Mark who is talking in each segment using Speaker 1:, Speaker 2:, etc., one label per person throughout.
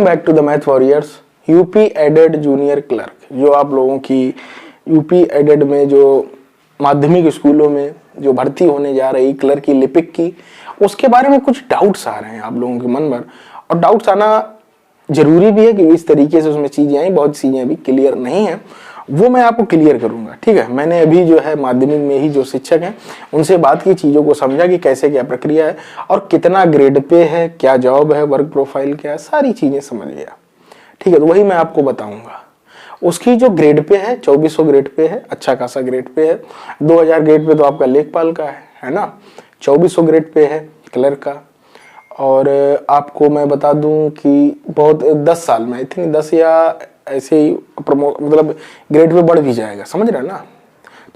Speaker 1: Welcome back to the math warriors. UP aided junior clerk, जो आप लोगों की यूपी एडेड में जो माध्यमिक स्कूलों में जो भर्ती होने जा रही क्लर्क की लिपिक की, उसके बारे में कुछ डाउट्स आ रहे हैं आप लोगों के मन में। और डाउट्स आना जरूरी भी है कि इस तरीके से उसमें चीजें आई, बहुत चीजें अभी क्लियर नहीं है, वो मैं आपको क्लियर करूंगा। ठीक है, मैंने अभी जो है माध्यमिक में ही जो शिक्षक हैं उनसे बात की, चीजों को समझा कि कैसे क्या प्रक्रिया है और कितना ग्रेड पे है, क्या जॉब है, वर्क प्रोफाइल क्या है, सारी चीजें समझ गया। ठीक है, तो वही मैं आपको बताऊंगा। उसकी जो ग्रेड पे है 2400 ग्रेड पे है, अच्छा खासा ग्रेड पे है। 2000 ग्रेड पे तो आपका लेखपाल का है ना। 2400 ग्रेड पे है क्लर्क का। और आपको मैं बता दूं कि बहुत 10 साल में आई थिंक 10 या ऐसे ही मतलब ग्रेड पे बढ़ भी जाएगा, समझ रहे हैं ना।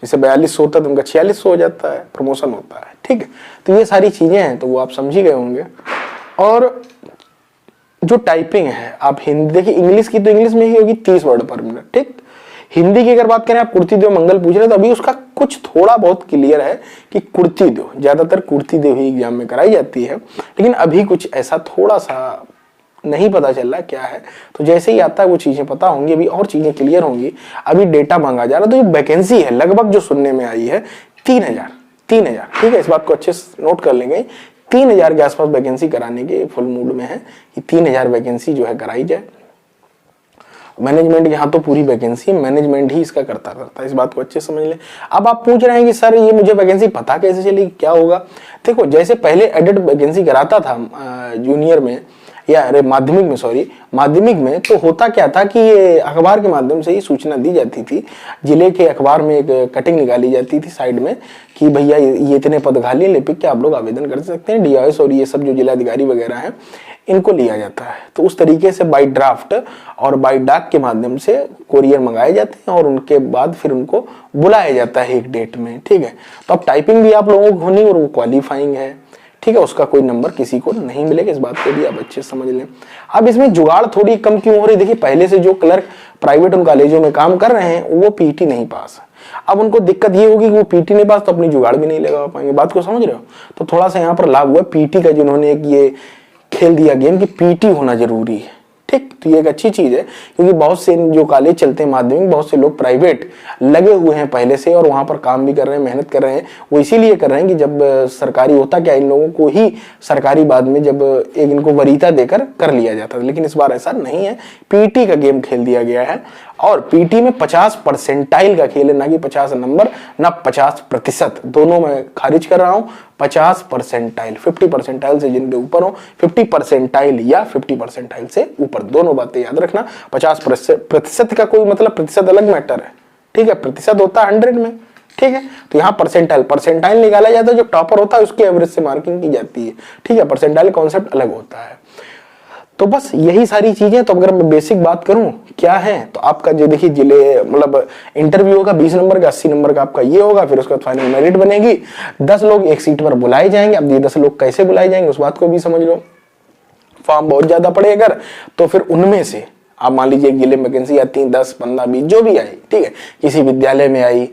Speaker 1: जैसे 4200 होता है तो उनका 4600 हो जाता है, प्रमोशन होता है। ठीक है, तो ये सारी चीजें हैं, तो वो आप समझ ही गए होंगे। और जो टाइपिंग है, आप हिंदी देखिए, इंग्लिश की तो इंग्लिश में ही होगी 30 वर्ड पर मिनट। ठीक, हिंदी की अगर बात करें, आप कुर्ती देव मंगल पूछ रहे हैं, तो अभी उसका कुछ थोड़ा बहुत क्लियर है कि कुर्ती देव, ज्यादातर कुर्ती देव ही एग्जाम में कराई जाती है, लेकिन अभी कुछ ऐसा थोड़ा सा नहीं पता चल रहा क्या है। तो जैसे ही आता है वो चीजें पता होंगी, अभी और चीजें क्लियर होंगी। अभी डेटा मांगा जा रहा है, तो जो वैकेंसी है लगभग जो सुनने में आई है 3000। ठीक है, इस बात को अच्छे से नोट कर लेंगे। 3000 के आसपास वैकेंसी कराने के फुल मूड में है कि 3000 वैकेंसी जो है कराई जाए। मैनेजमेंट यहाँ तो पूरी वैकेंसी मैनेजमेंट ही इसका करता है, इस बात को अच्छे समझ लें। अब आप पूछ रहे हैं कि सर ये मुझे वैकेंसी पता कैसे चली, क्या होगा। देखो, जैसे पहले एडेड वैकेंसी कराता था जूनियर में या अरे माध्यमिक में, सॉरी माध्यमिक में, तो होता क्या था कि ये अखबार के माध्यम से ही सूचना दी जाती थी। जिले के अखबार में एक कटिंग निकाली जाती थी साइड में कि भैया ये इतने पद खाली लिपिक के, आप लोग आवेदन कर सकते हैं। डीआईएस और ये सब जो जिलाधिकारी वगैरह हैं इनको लिया जाता है। तो उस तरीके से बाई ड्राफ्ट और बाई डाक के माध्यम से कोरियर मंगाए जाते हैं और उनके बाद फिर उनको बुलाया जाता है एक डेट में। ठीक है, तो अब टाइपिंग भी आप लोगों को होनी और वो क्वालिफाइंग है। ठीक है, उसका कोई नंबर किसी को नहीं मिलेगा, इस बात को भी आप अच्छे से समझ लें। अब इसमें जुगाड़ थोड़ी कम क्यों हो रही, देखिए पहले से जो क्लर्क प्राइवेट उन कॉलेजों में काम कर रहे हैं वो पीटी नहीं पास है। अब उनको दिक्कत ये होगी कि वो पीटी नहीं पास तो अपनी जुगाड़ भी नहीं लगा पाएंगे, बात को समझ रहे हो। तो थोड़ा सा यहाँ पर लाभ हुआ पीटी का, जिन्होंने एक ये खेल दिया गेम कि पीटी होना जरूरी है। ठीक, तो ये एक अच्छी चीज है, क्योंकि बहुत से जो कॉलेज चलते हैं माध्यमिक, बहुत से लोग प्राइवेट लगे हुए हैं पहले से और वहां पर काम भी कर रहे हैं, मेहनत कर रहे हैं। वो इसीलिए कर रहे हैं कि जब सरकारी होता क्या, इन लोगों को ही सरकारी बाद में जब एक इनको वरीयता देकर कर लिया जाता था, लेकिन इस बार ऐसा नहीं है। पीटी का गेम खेल दिया गया है और पीटी में 50% का खेल है, ना कि 50 नंबर ना 50%, दोनों मैं खारिज कर रहा हूं। 50%, 50% से जिनके ऊपर हो, 50% या 50% से ऊपर, दोनों बातें याद रखना। 50% का कोई मतलब प्रतिशत अलग मैटर है। ठीक है, प्रतिशत होता है 100 में। ठीक है, तो यहाँ परसेंटाइल निकाला जाता है, जो टॉपर होता है उसकी एवरेज से मार्किंग की जाती है। ठीक है, परसेंटाइल कॉन्सेप्ट अलग होता है। तो बस यही सारी चीजें। तो अगर मैं बेसिक बात करूं क्या है, तो आपका जो देखिए जिले मतलब इंटरव्यू होगा 20 नंबर का, 80 नंबर का आपका ये होगा, फिर उसके बाद फाइनल मेरिट बनेगी। 10 लोग एक सीट पर बुलाए जाएंगे। अब ये 10 लोग कैसे बुलाए जाएंगे उस बात को भी समझ लो। फॉर्म बहुत ज्यादा पड़े अगर, तो फिर उनमें से आप मान लीजिए जिले में वैकेंसी आती है 10, 15, 20 जो भी आई, ठीक है, किसी विद्यालय में आई,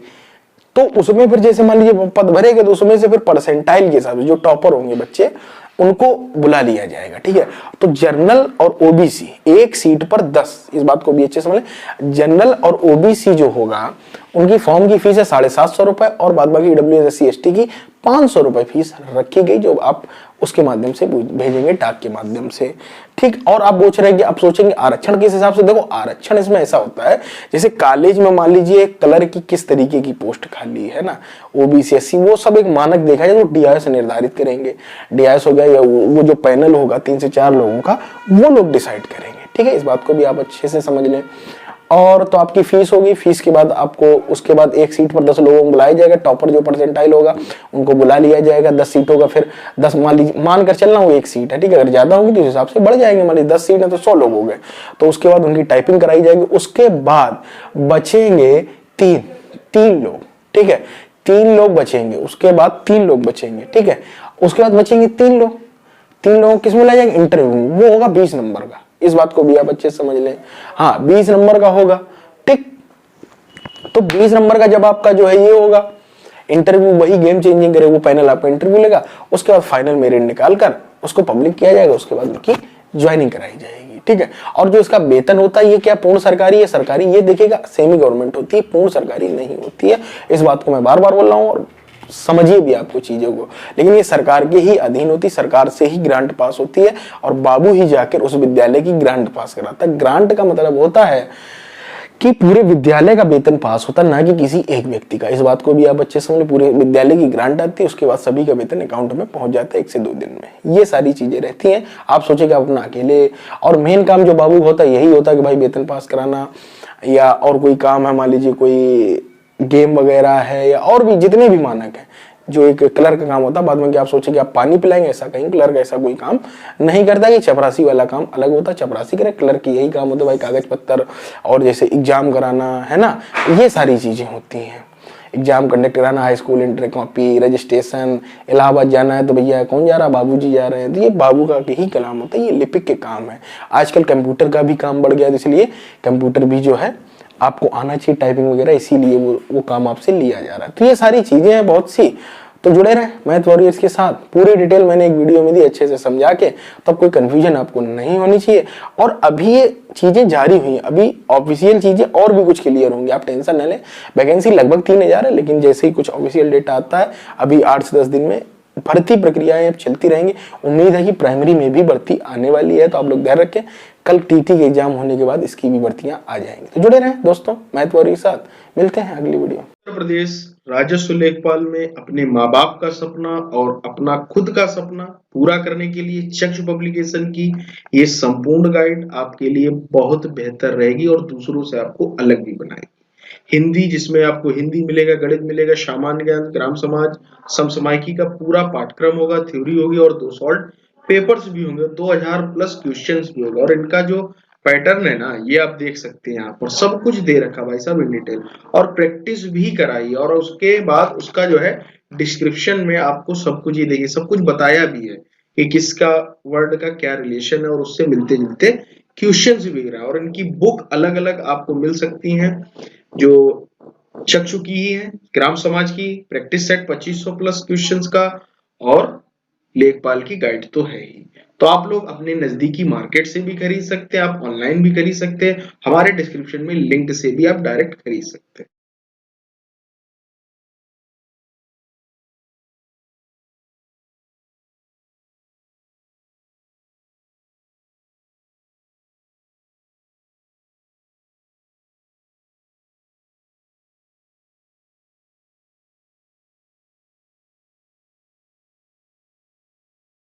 Speaker 1: तो उसमें फिर जैसे मान लीजिए पद भरेगा तो उसमें से फिर परसेंटाइल के हिसाब से जो टॉपर होंगे बच्चे उनको बुला लिया जाएगा। ठीक है, तो जनरल और ओबीसी एक सीट पर 10, इस बात को भी अच्छे से समझ लें। जनरल और ओबीसी जो होगा उनकी फॉर्म की फीस है 750 रुपए और बाद बाकी ईडब्ल्यूएस SC ST की 500 रुपए फीस रखी गई, जो आप उसके माध्यम से भेजेंगे डाक के माध्यम से। ठीक, और आप पूछ रहे हैं कि आप सोचेंगे आरक्षण किस हिसाब से, देखो आरक्षण इसमें ऐसा होता है जैसे कॉलेज में मान लीजिए कलर की किस तरीके की पोस्ट खाली है ना, ओबीसी SC, वो सब एक मानक देखा जाए तो डीआईएस निर्धारित करेंगे। डीआईएस हो गया या वो जो पैनल होगा 3 से 4 लोगों का, वो लोग डिसाइड करेंगे। ठीक है, इस बात को भी आप अच्छे से समझ लें। और तो आपकी फीस होगी, फीस के बाद आपको उसके बाद एक सीट पर 10 लोगों को बुलाया जाएगा। टॉपर जो परसेंटाइल होगा उनको बुला लिया जाएगा। 10 सीट होगा, फिर 10 मान कर चलना वो एक सीट है। ठीक है, अगर ज्यादा होगी तो उस हिसाब से बढ़ जाएंगे। मान लीजिए 10 सीट है तो 100 लोग हो गए, तो उसके बाद उनकी टाइपिंग कराई जाएगी। उसके बाद बचेंगे तीन लोग। ठीक है, 3 लोग बचेंगे, उसके बाद 3 लोग बचेंगे। ठीक है, उसके बाद बचेंगे 3 लोग किसमें लाए जाएंगे, इंटरव्यू, वो होगा 20 नंबर का। इस बात को भी आप अच्छे से समझ लें। हाँ, 20 नंबर का होगा। ठीक, तो 20 नंबर का जब आपका जो है ये होगा इंटरव्यू, वही गेम चेंजिंग करे, वो पैनल आपका इंटरव्यू लेगा, उसके बाद फाइनल मेरिट निकाल कर उसको पब्लिक किया जाएगा, उसके बाद उनकी ज्वाइनिंग कराई जाएगी। ठीक है। और जो इसका वेतन होता है ये क्या पूर्ण सरकारी है, सरकारी, ये देखिएगा सेमी गवर्नमेंट होती है, पूर्ण सरकारी नहीं होती है। इस बात को मैं बार बार बोल रहा हूँ और समझिए भी आपको चीजों को, लेकिन ये सरकार के ही अधीन होती, सरकार से ही ग्रांट पास होती है और बाबू ही जाकर उस विद्यालय की ग्रांट पास कराता है। ग्रांट का मतलब होता है कि पूरे विद्यालय का वेतन पास होता है, ना कि किसी एक व्यक्ति का। इस बात को भी आप अच्छे समझ लें, पूरे विद्यालय की ग्रांट आती है, उसके बाद सभी का वेतन अकाउंट में पहुंच जाता है 1 से 2 दिन में। ये सारी चीजें रहती हैं। आप सोचेगा अपना अकेले, और मेन काम जो बाबू होता है यही होता है कि भाई वेतन पास कराना, या और कोई काम है, मान लीजिए कोई गेम वगैरह है, या और भी जितने भी मानक है जो एक क्लर्क का काम होता है। बाद में क्या आप सोचेंगे आप पानी पिलाएंगे, ऐसा कहीं क्लर्क ऐसा कोई काम नहीं करता। कि चपरासी वाला काम अलग होता है, चपरासी करे, क्लर्क की यही काम होता है भाई, कागज पत्तर और जैसे एग्जाम कराना है ना, ये सारी चीजें होती हैं। एग्जाम कंडक्ट कराना, high school entry copy, registration, Allahabad जाना है तो भैया कौन जा रहा है, बाबूजी जा रहे हैं, तो ये बाबू का ही कलाम होता है, ये लिपिक के काम है। आजकल कंप्यूटर का भी काम बढ़ गया, इसलिए कंप्यूटर भी जो है आपको आना चाहिए, टाइपिंग वगैरह, इसीलिए वो काम आपसे लिया जा रहा है। तो ये सारी चीजें हैं बहुत सी, तो जुड़े रहें मैथ वॉरियर्स के साथ। पूरी डिटेल मैंने एक वीडियो में दी अच्छे से समझा के, तब कोई कंफ्यूजन आपको नहीं होनी चाहिए। और अभी ये चीजें जारी हुई हैं, अभी ऑफिशियल चीजें और भी कुछ क्लियर होंगी, आप टेंशन न लें। वैकेंसी लगभग 3000 है, लेकिन जैसे ही कुछ ऑफिशियल डेटा आता है, अभी 8 से 10 दिन में भर्ती प्रक्रियाएं अब चलती रहेंगी। उम्मीद है कि प्राइमरी में भी भर्ती आने वाली है, तो आप लोग ध्यान रखें। कल टीटी के एग्जाम होने के बाद इसकी भी भर्तियां आ जाएंगी। तो जुड़े रहें दोस्तों मैथ वॉरियर के साथ। मिलते हैं अगली वीडियो।
Speaker 2: उत्तर प्रदेश राजस्व लेखपाल में अपने माँ बाप का सपना और अपना खुद का सपना पूरा करने के लिए चक्षु पब्लिकेशन की ये संपूर्ण गाइड आपके लिए बहुत बेहतर रहेगी और दूसरों से आपको अलग भी बनाएगी। हिंदी, जिसमें आपको हिंदी मिलेगा, गणित मिलेगा, सामान्य ज्ञान, ग्राम समाज, समसामयिकी का पूरा पाठ्यक्रम होगा, थ्योरी होगी और 2 सॉल्व पेपर्स भी होंगे, 2000 प्लस क्वेश्चंस भी होगा। और इनका जो पैटर्न है ना, ये आप देख सकते हैं, यहाँ पर सब कुछ दे रखा भाई साहब इन डिटेल, और प्रैक्टिस भी कराई, और उसके बाद उसका जो है डिस्क्रिप्शन में आपको सब कुछ, ये देखिए सब कुछ बताया भी है कि किसका वर्ड का क्या रिलेशन है, और उससे मिलते जुलते क्वेश्चंस भी रहा है। और इनकी बुक अलग अलग आपको मिल सकती हैं, जो चक्षु की ही है, ग्राम समाज की प्रैक्टिस सेट 2500 प्लस क्वेश्चंस का, और लेखपाल की गाइड तो है ही। तो आप लोग अपने नजदीकी मार्केट से भी खरीद सकते हैं, आप ऑनलाइन भी खरीद सकते हैं, हमारे डिस्क्रिप्शन में लिंक से भी आप डायरेक्ट खरीद सकते हैं।